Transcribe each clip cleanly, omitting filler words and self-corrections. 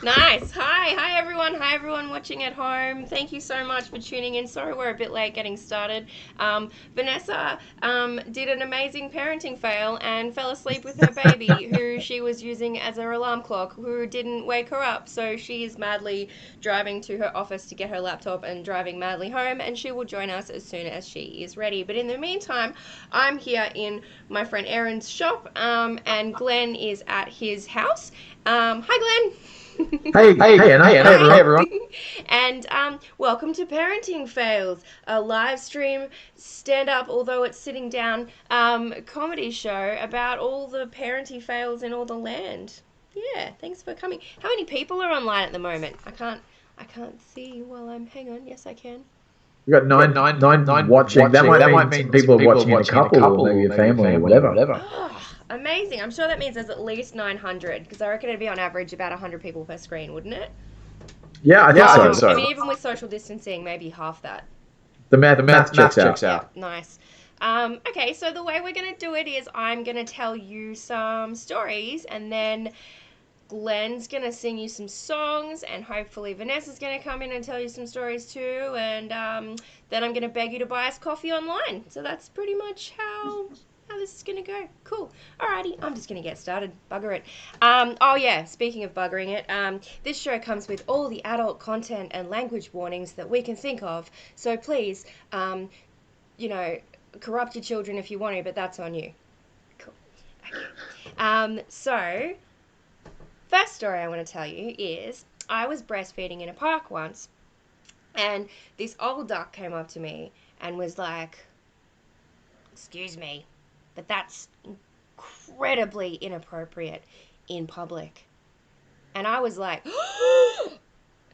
Nice. Hi everyone. Hi everyone watching at home. Thank you so much for tuning in. Sorry we're a bit late getting started. Vanessa did an amazing parenting fail and fell asleep with her baby, who she was using as her alarm clock, who didn't wake her up. So she is madly driving to her office to get her laptop and driving madly home, and she will join us as soon as she is ready. But in the meantime, I'm here in my friend Aaron's shop, and Glenn is at his house. Hi, Glenn. Hey, Anna. Hey, everyone. And welcome to Parenting Fails, a live stream stand-up, although it's sitting down, comedy show about all the parenting fails in all the land. Yeah, thanks for coming. How many people are online at the moment? I can't see while I'm. Hang on. Yes, I can. We got nine watching. That might mean people are watching in a couple, or maybe a family, or whatever. Oh, amazing. I'm sure that means there's at least 900, because I reckon it'd be on average about 100 people per screen, wouldn't it? Yeah, I think so. I mean, even with social distancing, maybe half that. The math checks out. Yeah, nice. Okay, so the way we're going to do it is I'm going to tell you some stories, and then Glenn's going to sing you some songs, and hopefully Vanessa's going to come in and tell you some stories too, and then I'm going to beg you to buy us coffee online. So that's pretty much how this is going to go. Cool. Alrighty, I'm just going to get started. Bugger it. Oh yeah, speaking of buggering it, this show comes with all the adult content and language warnings that we can think of. So please, corrupt your children if you want to, but that's on you. Cool. Okay. So, first story I want to tell you is I was breastfeeding in a park once, and this old duck came up to me and was like, "Excuse me, but that's incredibly inappropriate in public." And I was like,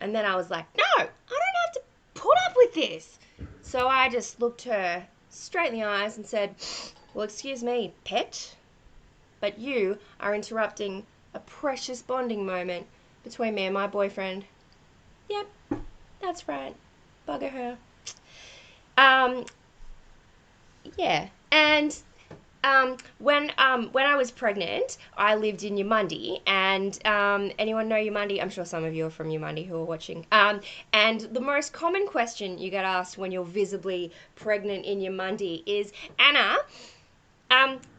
and then I was like, "No, I don't have to put up with this." So I just looked her straight in the eyes and said, "Well, excuse me, pet, but you are interrupting a precious bonding moment between me and my boyfriend." Yep, that's right. Bugger her. Yeah, and when I was pregnant, I lived in Yamundi, and anyone know Yamundi? I'm sure some of you are from Yamundi who are watching. And the most common question you get asked when you're visibly pregnant in Yamundi is, "Anna,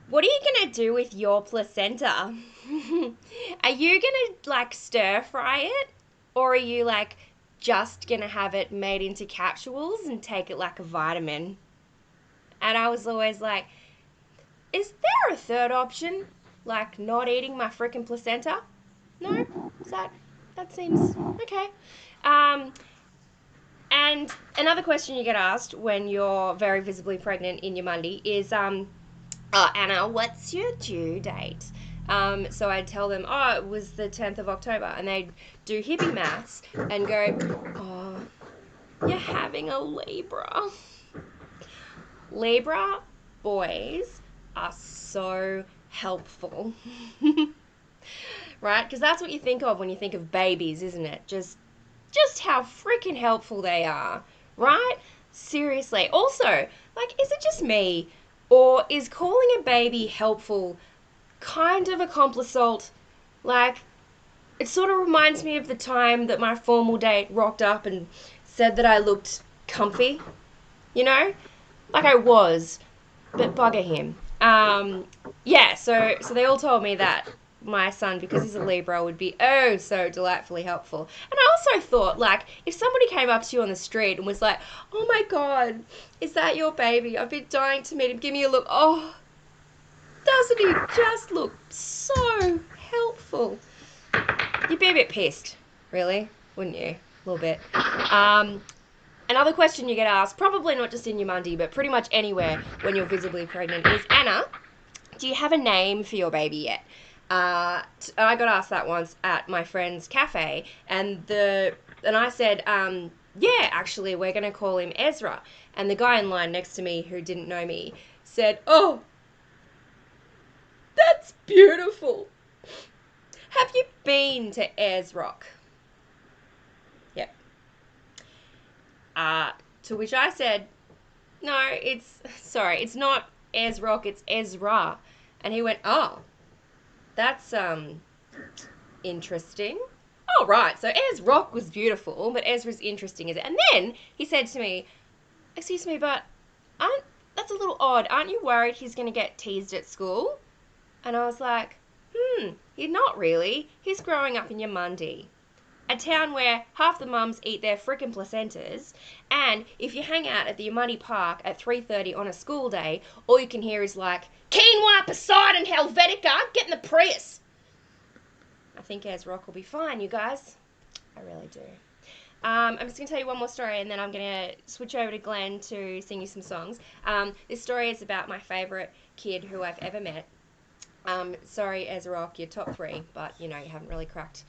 what are you gonna do with your placenta? Are you gonna stir fry it, or are you just gonna have it made into capsules and take it like a vitamin?" And I was always like, is there a third option? Like not eating my frickin' placenta? No? That seems okay. And another question you get asked when you're very visibly pregnant in Yamundi is, Anna, what's your due date? So I'd tell them, it was the 10th of October. And they'd do hippie maths and go, "Oh, you're having a Libra." Libra boys are so helpful. Right? Because that's what you think of when you think of babies, isn't it? Just how freaking helpful they are. Right? Seriously. Also, is it just me? Or is calling a baby helpful kind of a complisalt? It sort of reminds me of the time that my formal date rocked up and said that I looked comfy. You know? I was, but bugger him. Yeah, so they all told me that my son, because he's a Libra, would be oh so delightfully helpful. And I also thought, if somebody came up to you on the street and was like, "Oh my God, is that your baby? I've been dying to meet him. Give me a look." Oh, Doesn't he just look so helpful? You'd be a bit pissed, really, wouldn't you? A little bit. Another question you get asked, probably not just in your Mundi, but pretty much anywhere when you're visibly pregnant, is, Anna, do you have a name for your baby yet? I got asked that once at my friend's cafe, and I said, yeah, actually, we're going to call him Ezra. And the guy in line next to me who didn't know me said, oh, that's beautiful. Have you been to Ayers Rock? Yep. To which I said, no, it's not Ayers Rock, it's Ezra. And he went, oh, that's, interesting. Oh, right, so Ayers Rock was beautiful, but Ezra's interesting, is it? And then he said to me, excuse me, but that's a little odd. Aren't you worried he's going to get teased at school? And I was like, you're not really. He's growing up in Yamundi, a town where half the mums eat their frickin' placentas, and if you hang out at the Yamundi Park at 3:30 on a school day, all you can hear is like, quinoa, Poseidon, Helvetica, get in the Prius. I think Ayers Rock will be fine, you guys. I really do. I'm just going to tell you one more story, and then I'm going to switch over to Glenn to sing you some songs. This story is about my favourite kid who I've ever met. Sorry, Ayers Rock, you're top 3, but, you haven't really cracked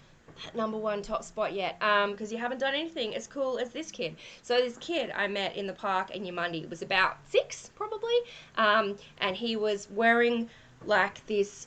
that number 1 top spot yet, because you haven't done anything as cool as this kid. So this kid I met in the park in Yamundi was about 6, probably, and he was wearing, like, this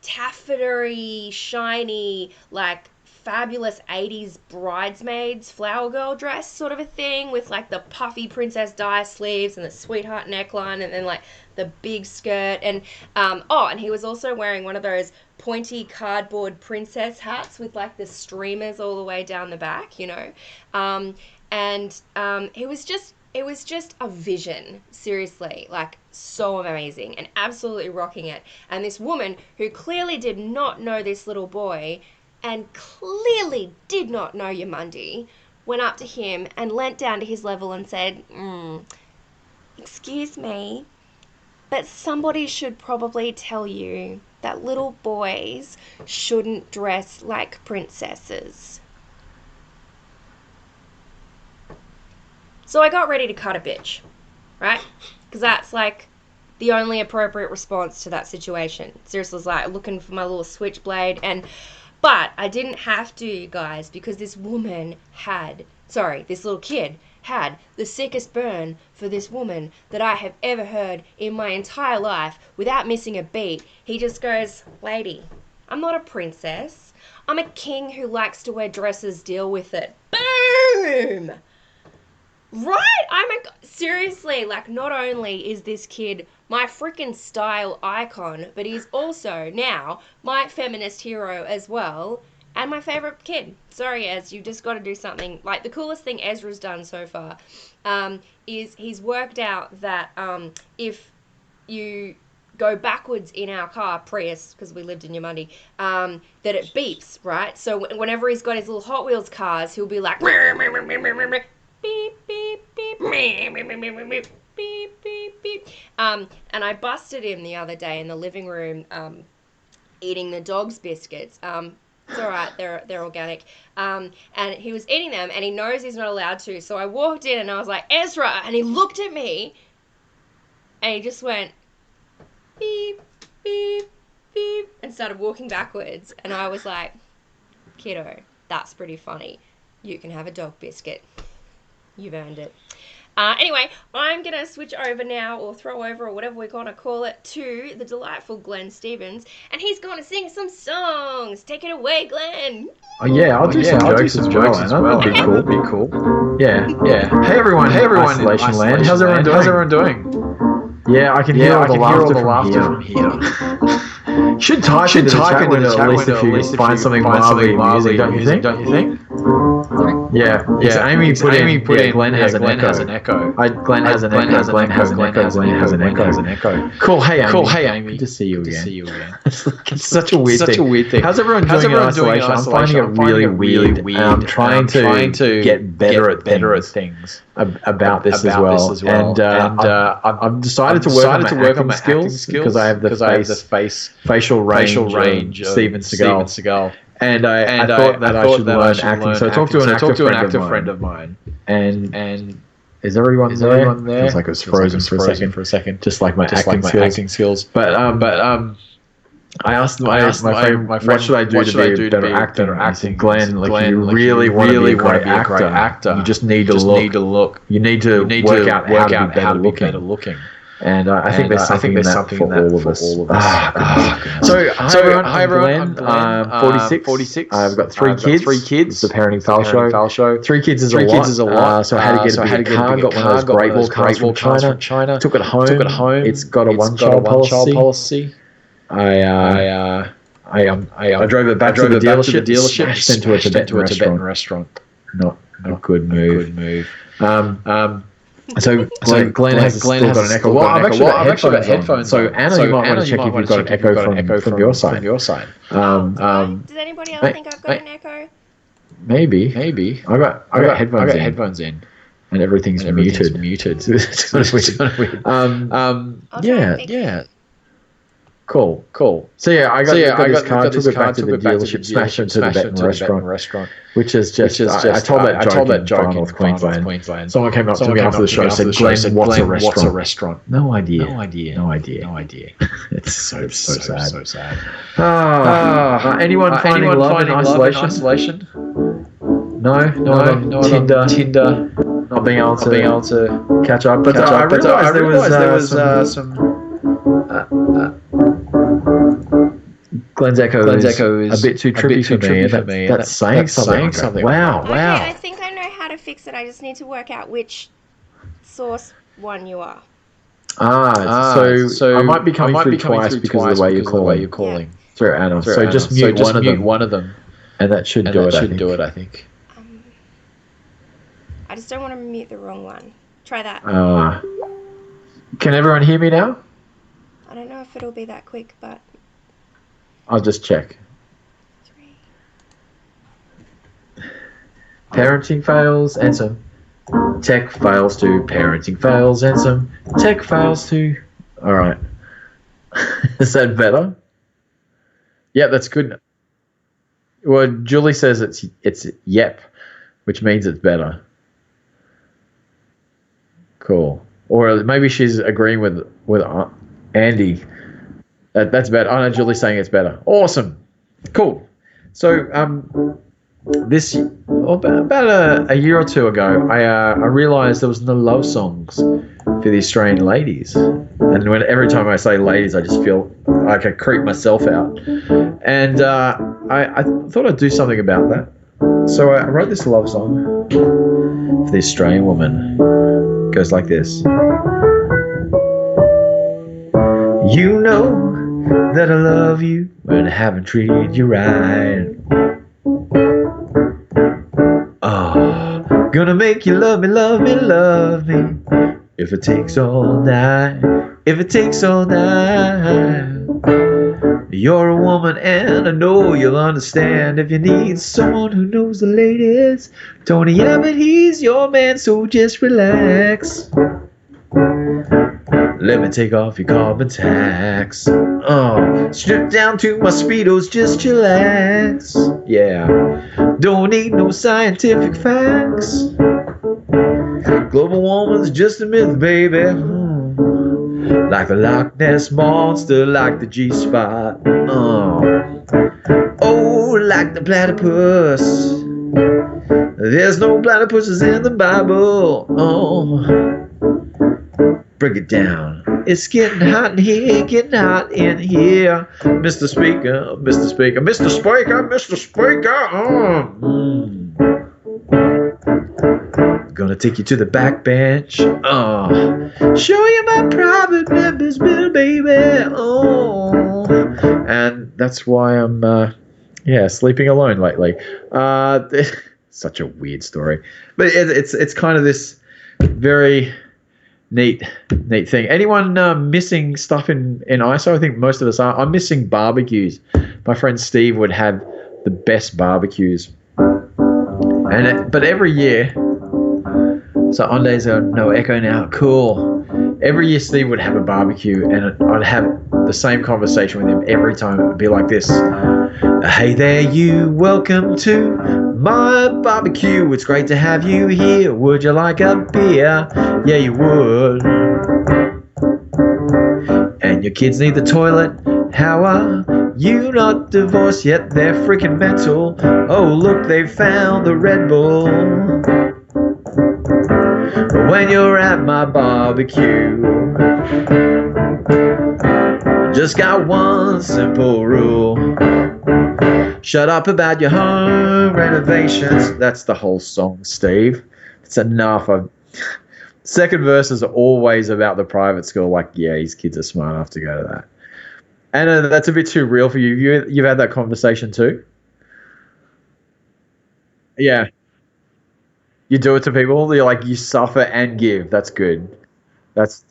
taffetery, shiny, like, fabulous 80s bridesmaids flower girl dress sort of a thing, with like the puffy Princess Di sleeves and the sweetheart neckline, and then like the big skirt, and and he was also wearing one of those pointy cardboard princess hats with like the streamers all the way down the back, it was just a vision, seriously, like so amazing and absolutely rocking it. And this woman who clearly did not know this little boy and clearly did not know Yamundi went up to him and leant down to his level and said, excuse me, but somebody should probably tell you that little boys shouldn't dress like princesses. So I got ready to cut a bitch, right? Because that's like the only appropriate response to that situation. Seriously, I was like looking for my little switchblade, but I didn't have to, you guys, because this little kid had the sickest burn for this woman that I have ever heard in my entire life without missing a beat. He just goes, lady, I'm not a princess. I'm a king who likes to wear dresses, deal with it. Boom! Right? Seriously, like, not only is this kid my freaking style icon, but he's also now my feminist hero as well, and my favorite kid. Sorry, Ez, you just got to do something. Like, the coolest thing Ezra's done so far is he's worked out that if you go backwards in our car, Prius, because we lived in Yamundi, that it beeps, right? So whenever he's got his little Hot Wheels cars, he'll be like, beep, beep, beep, beep, beep, beep, beep. And I busted him the other day in the living room eating the dog's biscuits. It's all right, they're organic. And he was eating them, and he knows he's not allowed to. So I walked in, and I was like, Ezra! And he looked at me, and he just went, beep, beep, beep, and started walking backwards. And I was like, kiddo, that's pretty funny. You can have a dog biscuit. You've earned it. Anyway, I'm going to switch over now, or throw over, or whatever we're going to call it, to the delightful Glenn Stevens, and he's going to sing some songs. Take it away, Glenn. Oh, yeah, I'll do some jokes as well. That'd be cool. Yeah. Hey, everyone. Isolation Land. How's everyone doing? Yeah, I can hear all the laughter from here. Should type into the chat window at least if you find something mildly amusing, don't you think? Yeah. Amy put in. Glenn has an echo. Glenn has an echo. Cool. Hey, Amy. Good to see you again. It's such a weird thing. How's everyone doing in isolation? I'm finding it really weird. I'm trying to get better at things about this as well. And I've decided to work on my acting skills because I have the facial range of Steven Seagal. And I thought that I should learn acting. So I talked to an actor friend of mine. And is everyone there? Feels like it was frozen for a second. Just like my acting skills. But I asked my friend, what should I do to be a better actor? I said, Glenn, you really want to be a great actor. You just need to look. You need to work out how to be better looking. And I think there's something in that for all of us. So, hi everyone. I'm 46. I've got three kids. It's the Parenting Fail Show. 3 kids is a lot. So I had to get a big car. Got one of those Great Wall cars from China. Took it home. It's got a one-child policy. I drove it back to the dealership. Smashed into a Tibetan restaurant. Not a good move. So Glenn has still got an echo. Well, I've actually got headphones. So Anna, you might want to check if you've got an echo from your side. Does anybody else think I've got an echo? Maybe. I got headphones in, and everything's muted. It's kind of weird. Yeah. Cool. So I got this car, took it back to the dealership, smashed into the Tibetan restaurant, which is just. I told that joke in North Queensland. Someone came up to me after the show and said, "Glenn, what's a restaurant?" No idea. It's so sad. Anyone finding love in isolation? No. Tinder. Not being able to catch up. But I realized there was some. Glenn's echo is a bit too trippy for me. That's saying something. Wow. Okay, I think I know how to fix it. I just need to work out which source one you are. So I might be coming through twice because of the way you're calling. Yeah. Through Anna. So just mute one of them. And that should do it, I think. I just don't want to mute the wrong one. Try that. Can everyone hear me now? I don't know if it'll be that quick, but... I'll just check. 3. Parenting fails and some tech fails too. Parenting fails and some tech fails too. All right. Is that better? Yeah, that's good. Well, Julie says it's yep, which means it's better. Cool. Or maybe she's agreeing with Andy. That's better. I know Julie's saying it's better. Awesome. Cool. So about a year or two ago, I realized there was no love songs for the Australian ladies. And every time I say ladies, I just feel like I creep myself out. And I thought I'd do something about that. So I wrote this love song for the Australian woman. It goes like this. You know that I love you and I haven't treated you right. Oh, gonna make you love me. If it takes all night. You're a woman and I know you'll understand. If you need someone who knows the ladies, Tony Abbott, he's your man, so just relax. Let me take off your carbon tax. Strip down to my Speedos, just chillax. Yeah, don't need no scientific facts. Global warming's just a myth, baby. Like the Loch Ness Monster, like the G-spot. Oh, like the platypus. There's no platypuses in the Bible. Break it down. It's getting hot in here, Mr. Speaker. Gonna take you to the back bench. Show you my private members bill, baby. And that's why I'm sleeping alone lately. such a weird story. But it's kind of this very neat thing. Anyone missing stuff in ISO? I think most of us are. I'm missing barbecues. My friend Steve would have the best barbecues. But every year, so Ondays are no echo now. Cool. Every year Steve would have a barbecue, and I'd have the same conversation with him every time. It would be like this. Hey there, you. Welcome to my barbecue. It's great to have you here. Would you like a beer? Yeah, you would. And your kids need the toilet. How are you not divorced yet? They're freaking mental. Oh, look, they found the Red Bull. When you're at my barbecue, just got one simple rule. Shut up about your home renovations. That's the whole song, Steve. It's enough. Second verses are always about the private school. Like, yeah, his kids are smart enough to go to that. And that's a bit too real for you. You've had that conversation too? Yeah. You do it to people. You're like, you suffer and give. That's good. That's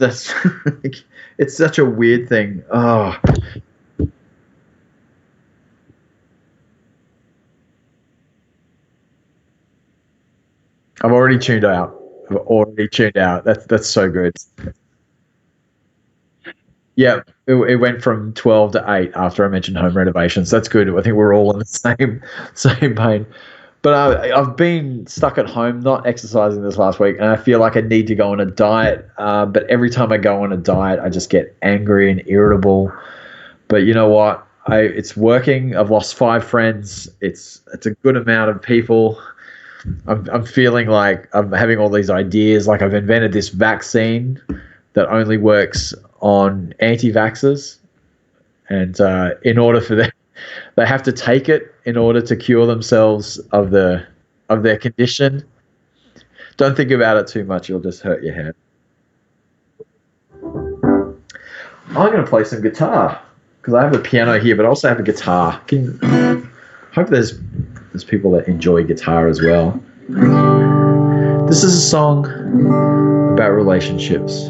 it's such a weird thing. Oh. I've already tuned out. That's so good. Yeah, it went from 12 to 8 after I mentioned home renovations. That's good. I think we're all in the same pain. But I've been stuck at home, not exercising this last week, and I feel like I need to go on a diet. But every time I go on a diet, I just get angry and irritable. But you know what? It's working. I've lost 5 friends. It's a good amount of people. I'm feeling like I'm having all these ideas. Like I've invented this vaccine that only works on anti-vaxxers, and in order for them, they have to take it in order to cure themselves of their condition. Don't think about it too much; you'll just hurt your head. I'm going to play some guitar because I have a piano here, but I also have a guitar. Hope there's people that enjoy guitar as well. This is a song about relationships.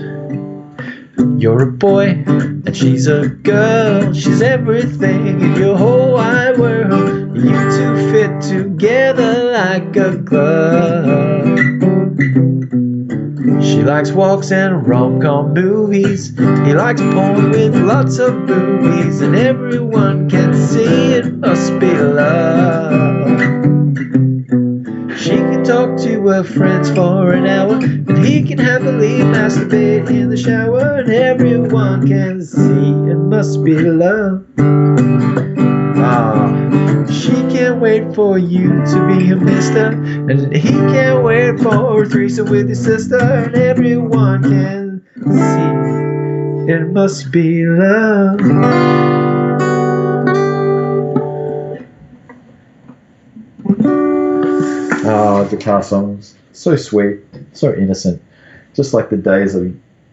You're a boy and she's a girl. She's everything in your whole wide world. You two fit together like a glove. She likes walks and rom-com movies. He likes porn with lots of boobies. And everyone can see it must be love. She can talk to her friends for an hour, and he can happily masturbate in the shower. And everyone can see it must be love. She can't wait for you to be a mister, and he can't wait for a threesome with his sister. And everyone can see it must be love. Oh, guitar songs. So sweet, so innocent. Just like the days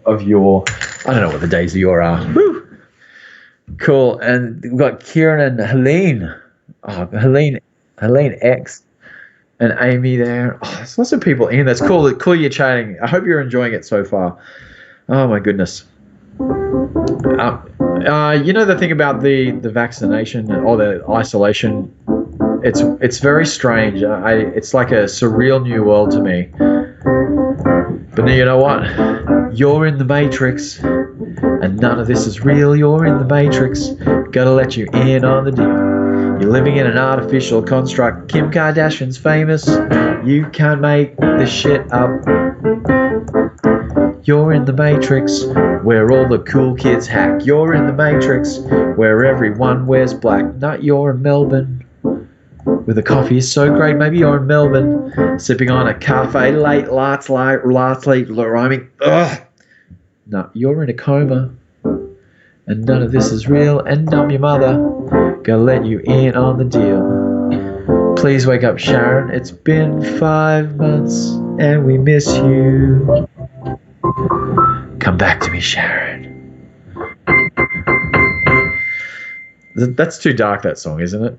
of yore. I don't know what the days of yore are. Woo! Cool. And we've got Kieran and Helene. Oh, Helene X and Amy there. Oh, there's lots of people in. That's cool. Cool you're chatting. I hope you're enjoying it so far. Oh my goodness. You know the thing about the vaccination or the isolation, it's very strange. It's like a surreal new world to me. But you know what? You're in the Matrix, and none of this is real. You're in the Matrix. Gotta let you in on the deal. You're living in an artificial construct. Kim Kardashian's famous. You can't make this shit up. You're in the Matrix, where all the cool kids hack. You're in the Matrix, where everyone wears black. Not you're in Melbourne, where the coffee is so great. Maybe you're in Melbourne, sipping on a cafe late, last late, rhyming. Ugh. No, you're in a coma, and none of this is real. And I'm your mother, gonna let you in on the deal. Please wake up, Sharon. It's been 5 months, and we miss you. Come back to me, Sharon. That's too dark, that song, isn't it?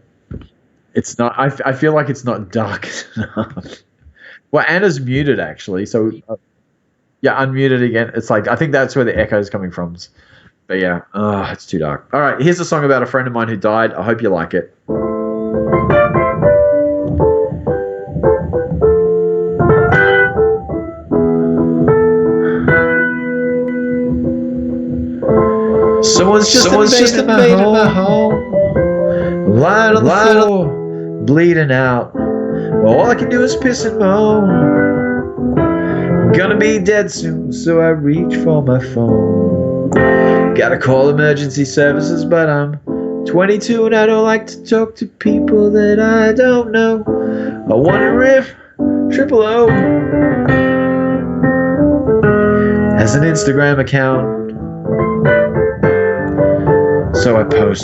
It's not. I feel like it's not dark enough. Well, Anna's muted actually, so yeah, unmuted again. It's like I think that's where the echo is coming from. But yeah, it's too dark. All right, here's a song about a friend of mine who died. I hope you like it. Someone's just invaded my home. Lying on the floor, bleeding out. All I can do is piss and moan. Gonna be dead soon, so I reach for my phone. Gotta call emergency services, but I'm 22 and I don't like to talk to people that I don't know. I wonder if Triple O has an Instagram account. So I post.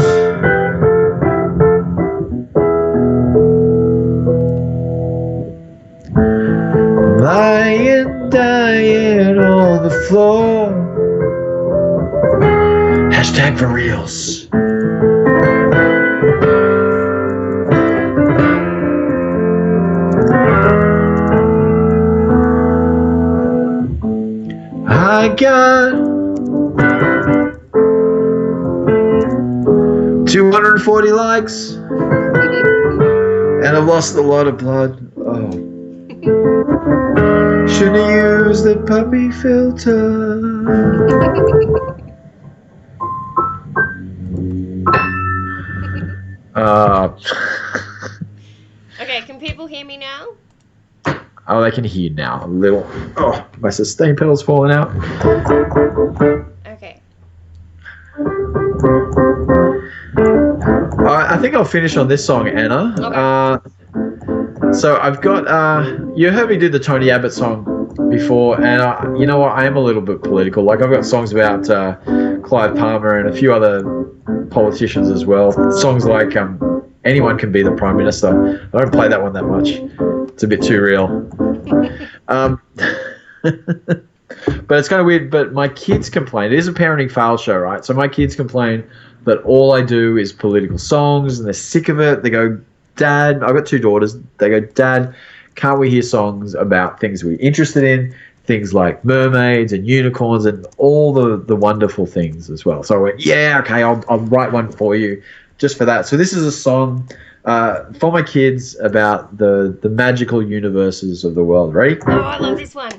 Lying, dying on the floor. Hashtag for reals. I got 240 likes and I've lost a lot of blood. Oh. Shouldn't have used the puppy filter. Okay, can people hear me now? Oh, they can hear now. A little. Oh, my sustain pedal's falling out. Okay. I think I'll finish on this song, Anna. Okay. So I've got. You heard me do the Tony Abbott song before, and you know what? I am a little bit political. Like I've got songs about Clive Palmer and a few other politicians as well. Songs like Anyone Can Be the Prime Minister. I don't play that one that much. It's a bit too real. But it's kind of weird. But my kids complain. It is a parenting fail show, right? So my kids complain that all I do is political songs, and they're sick of it. They go, Dad, I've got 2 daughters. They go, Dad, can't we hear songs about things we're interested in? Things like mermaids and unicorns and all the wonderful things as well. So I went, yeah, okay, I'll write one for you just for that. So this is a song for my kids about the magical universes of the world. Ready? Oh, I love this one.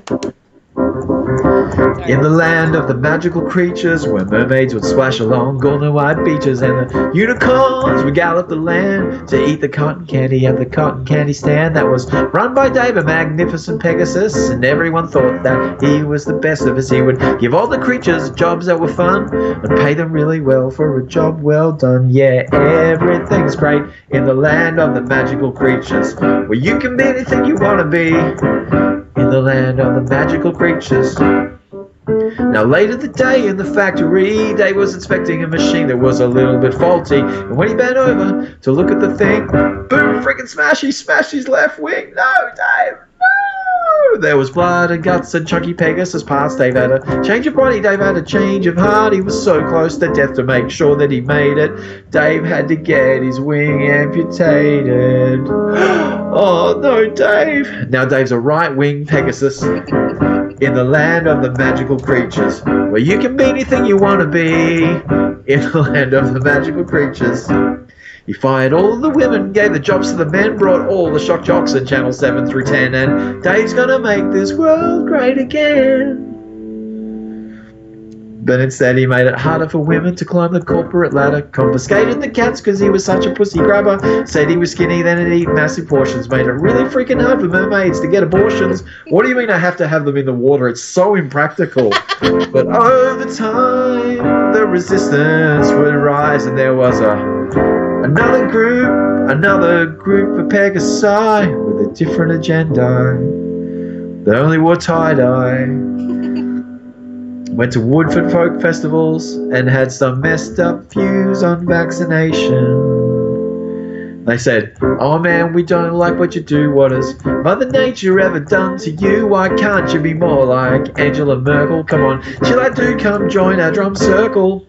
In the land of the magical creatures, where mermaids would splash along golden white beaches, and the unicorns would gallop the land to eat the cotton candy at the cotton candy stand that was run by Dave, a magnificent Pegasus, and everyone thought that he was the best of us. He would give all the creatures jobs that were fun and pay them really well for a job well done. Yeah, everything's great in the land of the magical creatures, where you can be anything you want to be. In the land of the magical creatures. Now later the day in the factory, Dave was inspecting a machine that was a little bit faulty. And when he bent over to look at the thing, boom, freaking smash, he smashed his left wing. No, Dave, no! There was blood and guts and chunky Pegasus parts. Dave had a change of body, Dave had a change of heart. He was so close to death to make sure that he made it. Dave had to get his wing amputated. Oh no, Dave. Now Dave's a right-wing Pegasus in the land of the magical creatures, where you can be anything you want to be. In the land of the magical creatures. He fired all of the women, gave the jobs to the men, brought all the shock jocks in Channel 7 through 10, and Dave's gonna make this world great again. But instead he made it harder for women to climb the corporate ladder, confiscated the cats because he was such a pussy grabber, said he was skinny, then he'd eat massive portions, made it really freaking hard for mermaids to get abortions. What do you mean I have to have them in the water? It's so impractical. But over time, the resistance would rise, and there was another group of Pegasi with a different agenda. They only wore tie-dye. Went to Woodford folk festivals and had some messed up views on vaccination. They said, oh man, we don't like what you do. What has Mother Nature ever done to you? Why can't you be more like Angela Merkel? Come on, chill out, do come join our drum circle.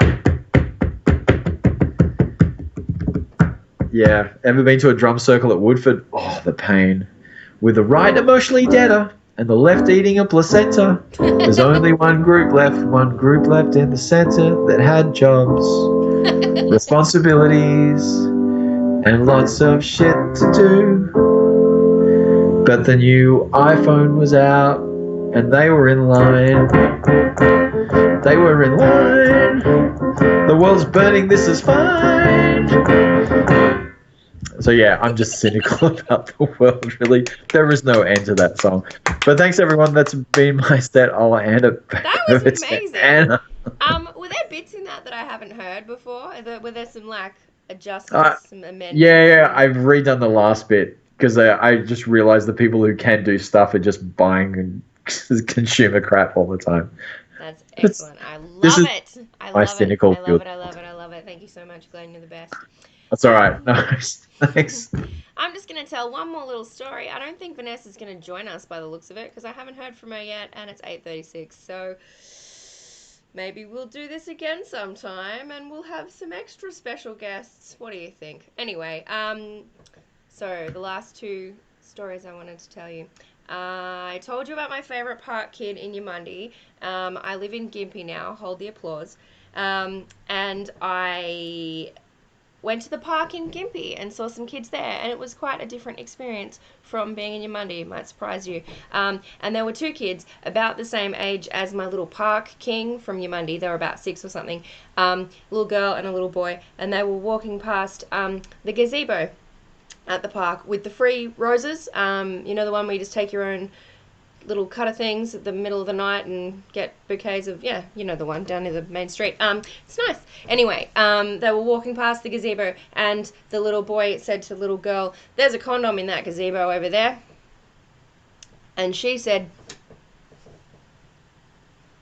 Yeah. Ever been to a drum circle at Woodford? Oh, the pain. With the right emotionally deader and the left eating a placenta. There's only one group left in the center that had jobs, responsibilities, and lots of shit to do. But the new iPhone was out and they were in line. They were in line. The world's burning, this is fine. So yeah, I'm just cynical about the world, really. There is no end to that song. But thanks, everyone. That's been my set. I'll hand it back. That was amazing. Anna. Were there bits in that I haven't heard before? Were there some adjustments, some amendments? Yeah, I've redone the last bit because I just realized the people who can do stuff are just buying consumer crap all the time. That's excellent. I love it. I love it. Thank you so much, Glenn. You're the best. That's all right. Nice. Thanks. I'm just going to tell one more little story. I don't think Vanessa's going to join us by the looks of it because I haven't heard from her yet and it's 8:36. So maybe we'll do this again sometime and we'll have some extra special guests. What do you think? Anyway, so the last two stories I wanted to tell you. I told you about my favourite park kid in Yamundi. I live in Gympie now. Hold the applause. And I went to the park in Gympie and saw some kids there, and it was quite a different experience from being in Yamundi. It might surprise you. And there were two kids about the same age as my little park king from Yamundi. They were about 6 or something. Little girl and a little boy, and they were walking past the gazebo at the park with the free roses. You know, the one where you just take your own little cutter things at the middle of the night and get bouquets of, yeah, you know the one down near the main street. It's nice. Anyway, they were walking past the gazebo and the little boy said to the little girl, "There's a condom in that gazebo over there." And she said,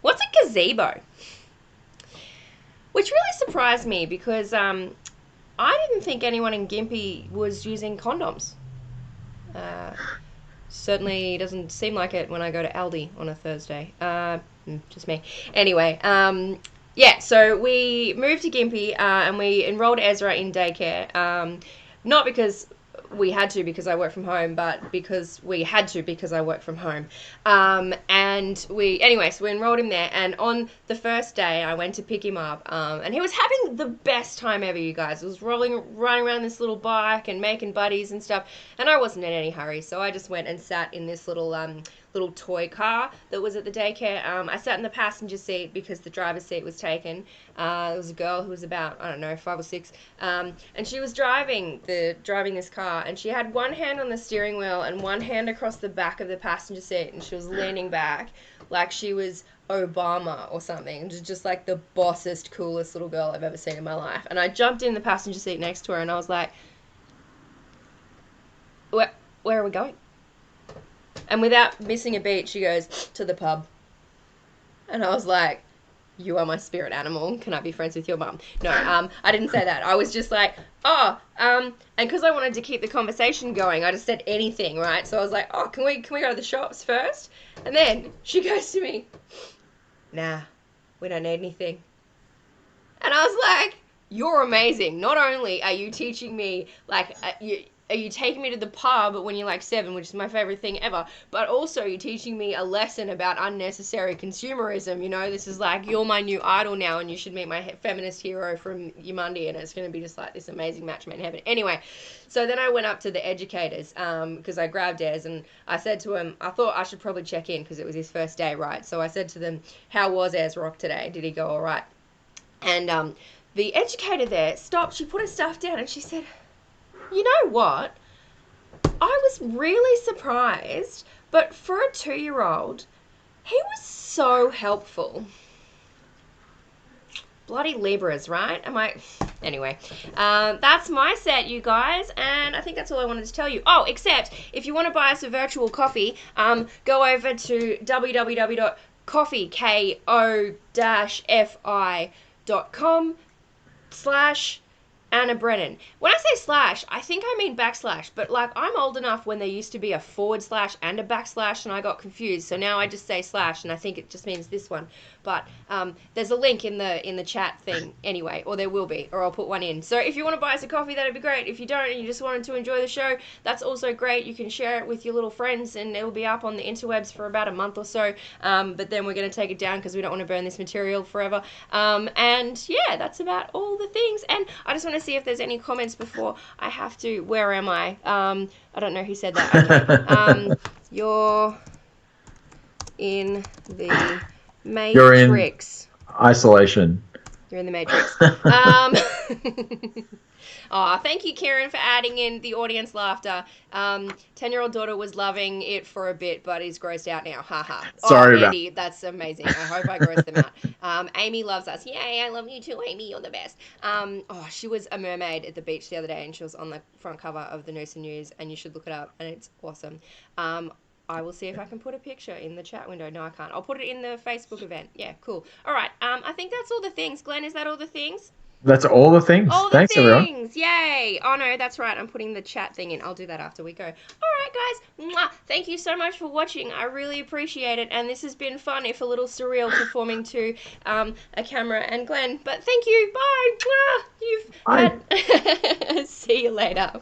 "What's a gazebo?" Which really surprised me because I didn't think anyone in Gympie was using condoms. Certainly doesn't seem like it when I go to Aldi on a Thursday. Just me. Anyway, yeah, so we moved to Gympie and we enrolled Ezra in daycare. Not because we had to because I work from home, but because we had to because I work from home. So we enrolled him there, and on the first day I went to pick him up, and he was having the best time ever, you guys. He was running around this little bike and making buddies and stuff, and I wasn't in any hurry, so I just went and sat in this little toy car that was at the daycare. I sat in the passenger seat because the driver's seat was taken. There was a girl who was about, I don't know, 5 or 6, and she was driving this car, and she had one hand on the steering wheel and one hand across the back of the passenger seat, and she was leaning back like she was Obama or something. Just like the bossest, coolest little girl I've ever seen in my life. And I jumped in the passenger seat next to her, and I was like, where are we going? And without missing a beat, she goes, "To the pub." And I was like, "You are my spirit animal. Can I be friends with your mum?" No, I didn't say that. I was just like, and because I wanted to keep the conversation going, I just said anything, right? So I was like, "Oh, can we go to the shops first?" And then she goes to me, "Nah, we don't need anything." And I was like, "You're amazing. Not only are you teaching me, are you taking me to the pub when you're like 7, which is my favorite thing ever, but also you're teaching me a lesson about unnecessary consumerism. You know, this is like, you're my new idol now, and you should meet my feminist hero from Yamundi, and it's going to be just like this amazing match made in heaven." Anyway, so then I went up to the educators because I grabbed Des, and I said to him, I thought I should probably check in because it was his first day, right? So I said to them, "How was Rock today? Did he go all right?" And the educator there stopped. She put her stuff down and she said, "You know what? I was really surprised, but for a 2-year-old, he was so helpful." Bloody Libras, right? Anyway, that's my set, you guys, and I think that's all I wanted to tell you. Oh, except if you want to buy us a virtual coffee, go over to www.coffee.com/ Anna Brennan. When I say slash, I think I mean backslash, but like I'm old enough when there used to be a forward slash and a backslash, and I got confused. So now I just say slash, and I think it just means this one. But there's a link in the chat thing anyway, or there will be, or I'll put one in. So if you want to buy us a coffee, that'd be great. If you don't and you just wanted to enjoy the show, that's also great. You can share it with your little friends, and it'll be up on the interwebs for about a month or so. But then we're going to take it down because we don't want to burn this material forever. And yeah, that's about all the things. And I just want to see if there's any comments before I have to. Where am I? I don't know who said that. Okay. You're in the Matrix. You're in isolation. You're in the Matrix. Oh, thank you, Kieran, for adding in the audience laughter. 10-year-old daughter was loving it for a bit, but is grossed out now. Haha. Sorry, Andy, that's amazing. I hope I grossed them out. Amy loves us. Yay, I love you too, Amy. You're the best. She was a mermaid at the beach the other day, and she was on the front cover of the Noosa News, and you should look it up, and it's awesome. I will see if I can put a picture in the chat window. No, I can't. I'll put it in the Facebook event. Yeah, cool. All right. I think that's all the things. Glenn, is that all the things? That's all the things. Thanks, everyone. Yay. Oh, no, that's right. I'm putting the chat thing in. I'll do that after we go. All right, guys. Mwah. Thank you so much for watching. I really appreciate it. And this has been fun, if a little surreal, performing to a camera and Glenn. But thank you. Bye. Mwah. You've had... See you later.